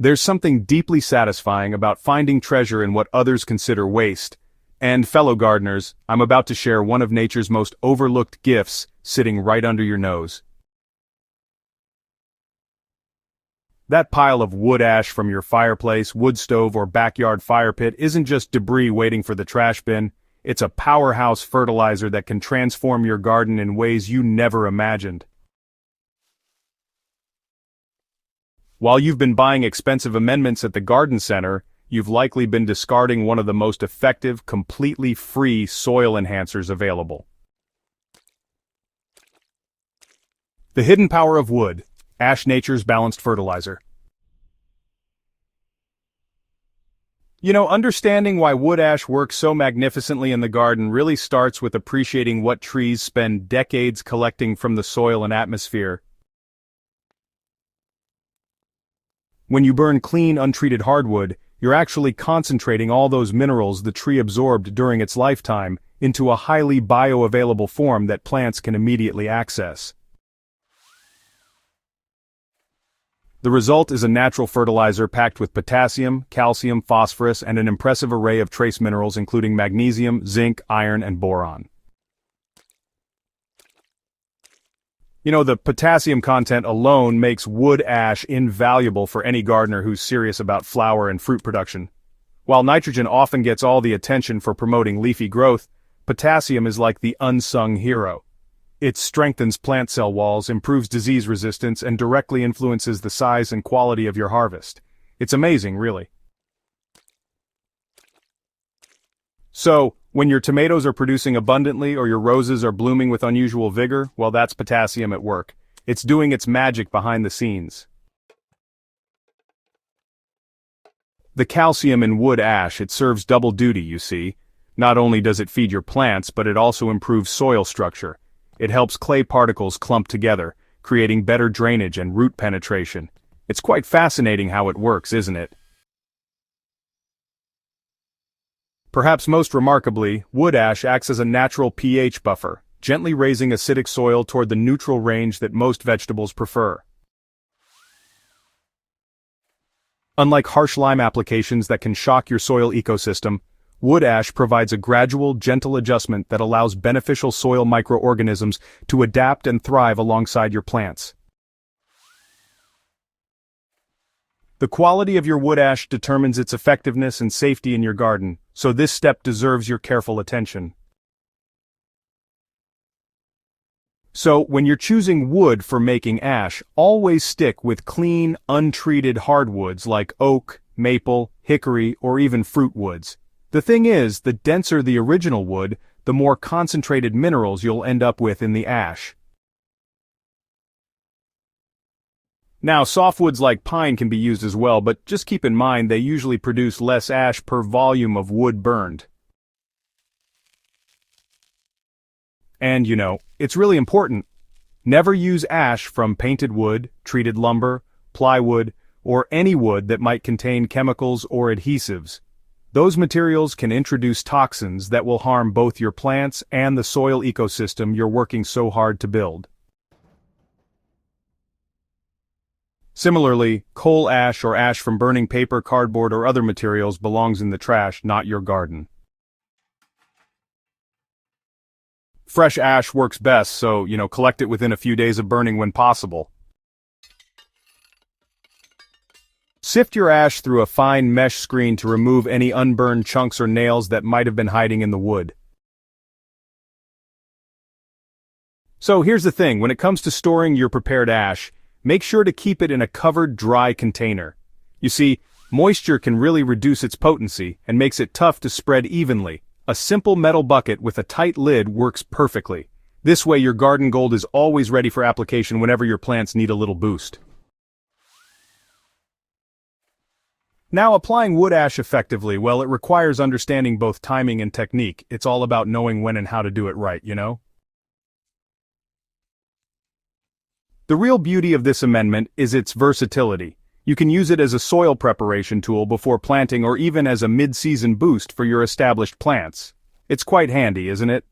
There's something deeply satisfying about finding treasure in what others consider waste. And fellow gardeners, I'm about to share one of nature's most overlooked gifts sitting right under your nose. That pile of wood ash from your fireplace, wood stove, or backyard fire pit isn't just debris waiting for the trash bin. It's a powerhouse fertilizer that can transform your garden in ways you never imagined. While you've been buying expensive amendments at the garden center, you've likely been discarding one of the most effective, completely free soil enhancers available. The hidden power of wood. Ash Nature's balanced fertilizer. Understanding why wood ash works so magnificently in the garden really starts with appreciating what trees spend decades collecting from the soil and atmosphere. When you burn clean, untreated hardwood, you're actually concentrating all those minerals the tree absorbed during its lifetime into a highly bioavailable form that plants can immediately access. The result is a natural fertilizer packed with potassium, calcium, phosphorus, and an impressive array of trace minerals including magnesium, zinc, iron, and boron. The potassium content alone makes wood ash invaluable for any gardener who's serious about flower and fruit production. While nitrogen often gets all the attention for promoting leafy growth, potassium is like the unsung hero. It strengthens plant cell walls, improves disease resistance, and directly influences the size and quality of your harvest. It's amazing, really. So, when your tomatoes are producing abundantly or your roses are blooming with unusual vigor, well, that's potassium at work. It's doing its magic behind the scenes. The calcium in wood ash, it serves double duty, you see. Not only does it feed your plants, but it also improves soil structure. It helps clay particles clump together, creating better drainage and root penetration. It's quite fascinating how it works, isn't it? Perhaps most remarkably, wood ash acts as a natural pH buffer, gently raising acidic soil toward the neutral range that most vegetables prefer. Unlike harsh lime applications that can shock your soil ecosystem, wood ash provides a gradual, gentle adjustment that allows beneficial soil microorganisms to adapt and thrive alongside your plants. The quality of your wood ash determines its effectiveness and safety in your garden, so this step deserves your careful attention. So, when you're choosing wood for making ash, always stick with clean, untreated hardwoods like oak, maple, hickory, or even fruit woods. The thing is, the denser the original wood, the more concentrated minerals you'll end up with in the ash. Now, softwoods like pine can be used as well, but just keep in mind they usually produce less ash per volume of wood burned. And it's really important. Never use ash from painted wood, treated lumber, plywood, or any wood that might contain chemicals or adhesives. Those materials can introduce toxins that will harm both your plants and the soil ecosystem you're working so hard to build. Similarly, coal ash or ash from burning paper, cardboard, or other materials belongs in the trash, not your garden. Fresh ash works best, so, collect it within a few days of burning when possible. Sift your ash through a fine mesh screen to remove any unburned chunks or nails that might have been hiding in the wood. So here's the thing, when it comes to storing your prepared ash, make sure to keep it in a covered, dry container. You see, moisture can really reduce its potency and makes it tough to spread evenly. A simple metal bucket with a tight lid works perfectly. This way your garden gold is always ready for application whenever your plants need a little boost. Now, applying wood ash effectively, well, it requires understanding both timing and technique. It's all about knowing when and how to do it right, The real beauty of this amendment is its versatility. You can use it as a soil preparation tool before planting or even as a mid-season boost for your established plants. It's quite handy, isn't it?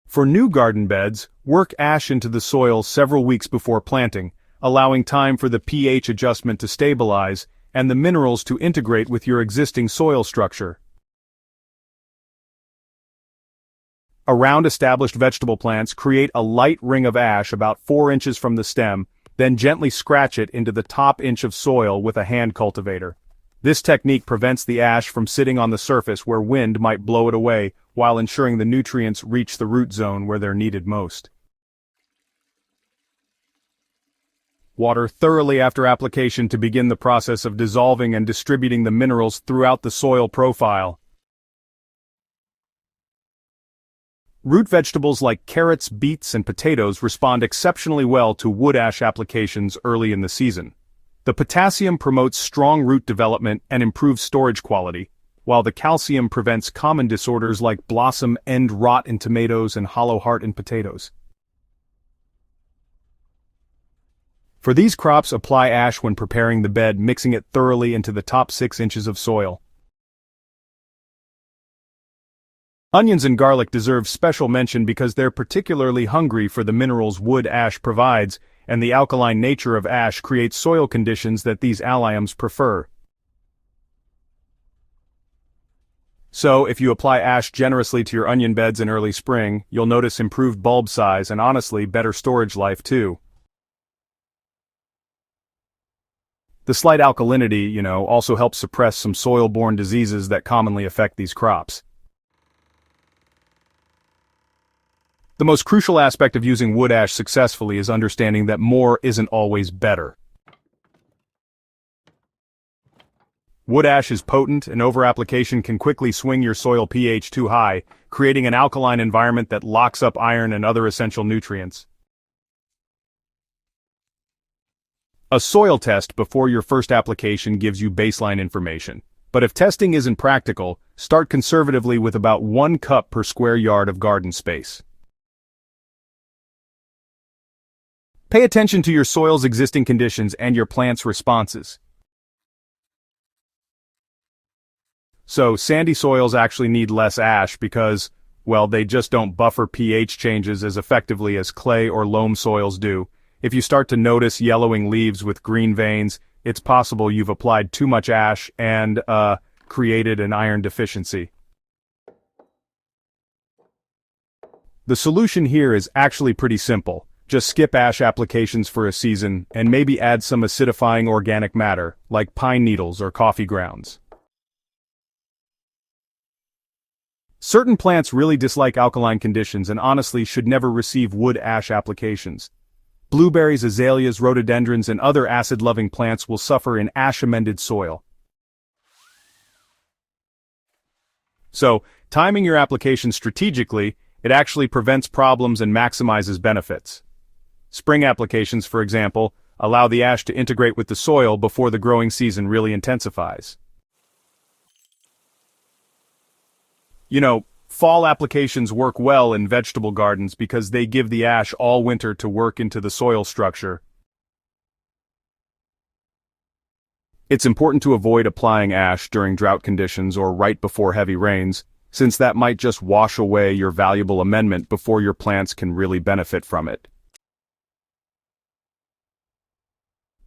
For new garden beds, work ash into the soil several weeks before planting, allowing time for the pH adjustment to stabilize and the minerals to integrate with your existing soil structure. Around established vegetable plants, create a light ring of ash about 4 inches from the stem, then gently scratch it into the top inch of soil with a hand cultivator. This technique prevents the ash from sitting on the surface where wind might blow it away, while ensuring the nutrients reach the root zone where they're needed most. Water thoroughly after application to begin the process of dissolving and distributing the minerals throughout the soil profile. Root vegetables like carrots, beets, and potatoes respond exceptionally well to wood ash applications early in the season. The potassium promotes strong root development and improves storage quality, while the calcium prevents common disorders like blossom end rot in tomatoes and hollow heart in potatoes. For these crops, apply ash when preparing the bed, mixing it thoroughly into the top 6 inches of soil. Onions and garlic deserve special mention because they're particularly hungry for the minerals wood ash provides, and the alkaline nature of ash creates soil conditions that these alliums prefer. So, if you apply ash generously to your onion beds in early spring, you'll notice improved bulb size and honestly better storage life too. The slight alkalinity, also helps suppress some soil-borne diseases that commonly affect these crops. The most crucial aspect of using wood ash successfully is understanding that more isn't always better. Wood ash is potent, and over-application can quickly swing your soil pH too high, creating an alkaline environment that locks up iron and other essential nutrients. A soil test before your first application gives you baseline information, but if testing isn't practical, start conservatively with about 1 cup per square yard of garden space. Pay attention to your soil's existing conditions and your plant's responses. So, sandy soils actually need less ash because, they just don't buffer pH changes as effectively as clay or loam soils do. If you start to notice yellowing leaves with green veins, it's possible you've applied too much ash and, created an iron deficiency. The solution here is actually pretty simple. Just skip ash applications for a season, and maybe add some acidifying organic matter, like pine needles or coffee grounds. Certain plants really dislike alkaline conditions and honestly should never receive wood ash applications. Blueberries, azaleas, rhododendrons, and other acid-loving plants will suffer in ash-amended soil. So, timing your application strategically, it actually prevents problems and maximizes benefits. Spring applications, for example, allow the ash to integrate with the soil before the growing season really intensifies. Fall applications work well in vegetable gardens because they give the ash all winter to work into the soil structure. It's important to avoid applying ash during drought conditions or right before heavy rains, since that might just wash away your valuable amendment before your plants can really benefit from it.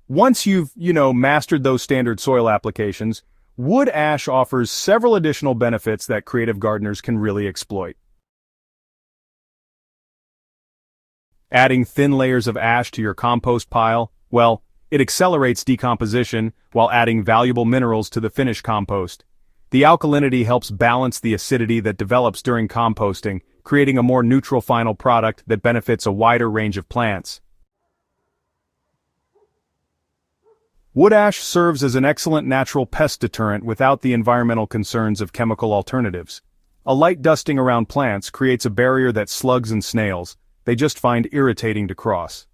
Once you've, mastered those standard soil applications, wood ash offers several additional benefits that creative gardeners can really exploit. Adding thin layers of ash to your compost pile, it accelerates decomposition while adding valuable minerals to the finished compost. The alkalinity helps balance the acidity that develops during composting, creating a more neutral final product that benefits a wider range of plants. Wood ash serves as an excellent natural pest deterrent without the environmental concerns of chemical alternatives. A light dusting around plants creates a barrier that slugs and snails, they just find irritating to cross.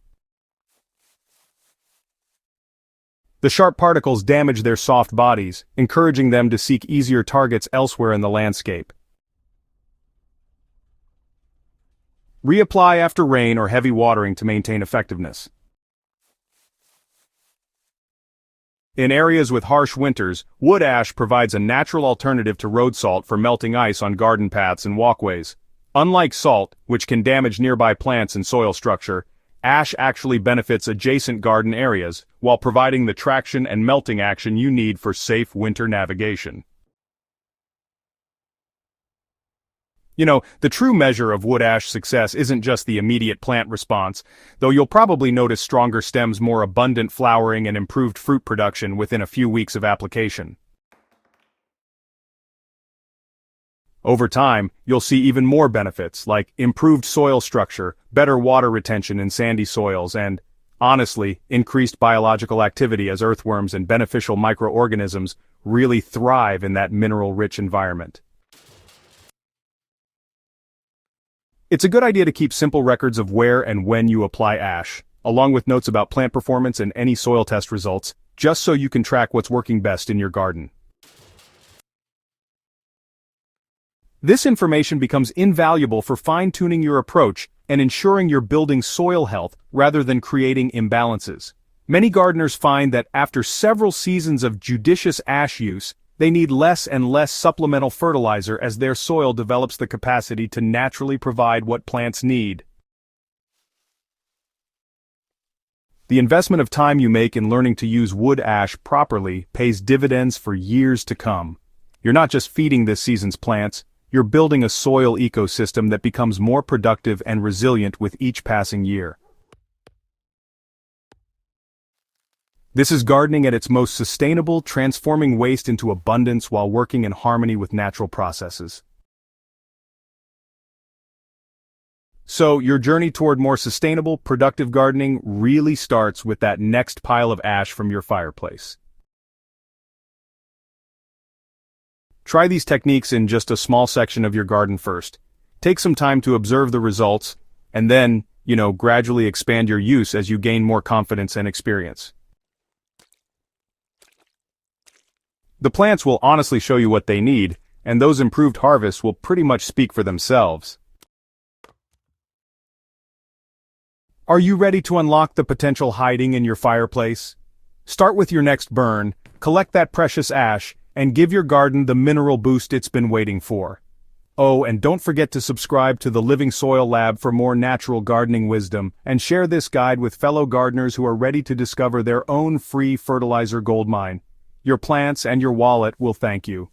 The sharp particles damage their soft bodies, encouraging them to seek easier targets elsewhere in the landscape. Reapply after rain or heavy watering to maintain effectiveness. In areas with harsh winters, wood ash provides a natural alternative to road salt for melting ice on garden paths and walkways. Unlike salt, which can damage nearby plants and soil structure, ash actually benefits adjacent garden areas, while providing the traction and melting action you need for safe winter navigation. The true measure of wood ash success isn't just the immediate plant response, though you'll probably notice stronger stems, more abundant flowering, and improved fruit production within a few weeks of application. Over time, you'll see even more benefits, like improved soil structure, better water retention in sandy soils, and, honestly, increased biological activity as earthworms and beneficial microorganisms really thrive in that mineral-rich environment. It's a good idea to keep simple records of where and when you apply ash, along with notes about plant performance and any soil test results, just so you can track what's working best in your garden. This information becomes invaluable for fine-tuning your approach and ensuring you're building soil health rather than creating imbalances. Many gardeners find that after several seasons of judicious ash use, they need less and less supplemental fertilizer as their soil develops the capacity to naturally provide what plants need. The investment of time you make in learning to use wood ash properly pays dividends for years to come. You're not just feeding this season's plants, you're building a soil ecosystem that becomes more productive and resilient with each passing year. This is gardening at its most sustainable, transforming waste into abundance while working in harmony with natural processes. So, your journey toward more sustainable, productive gardening really starts with that next pile of ash from your fireplace. Try these techniques in just a small section of your garden first. Take some time to observe the results, and then, gradually expand your use as you gain more confidence and experience. The plants will honestly show you what they need, and those improved harvests will pretty much speak for themselves. Are you ready to unlock the potential hiding in your fireplace? Start with your next burn, collect that precious ash, and give your garden the mineral boost it's been waiting for. Oh, and don't forget to subscribe to the Living Soil Lab for more natural gardening wisdom, and share this guide with fellow gardeners who are ready to discover their own free fertilizer goldmine. Your plants and your wallet will thank you.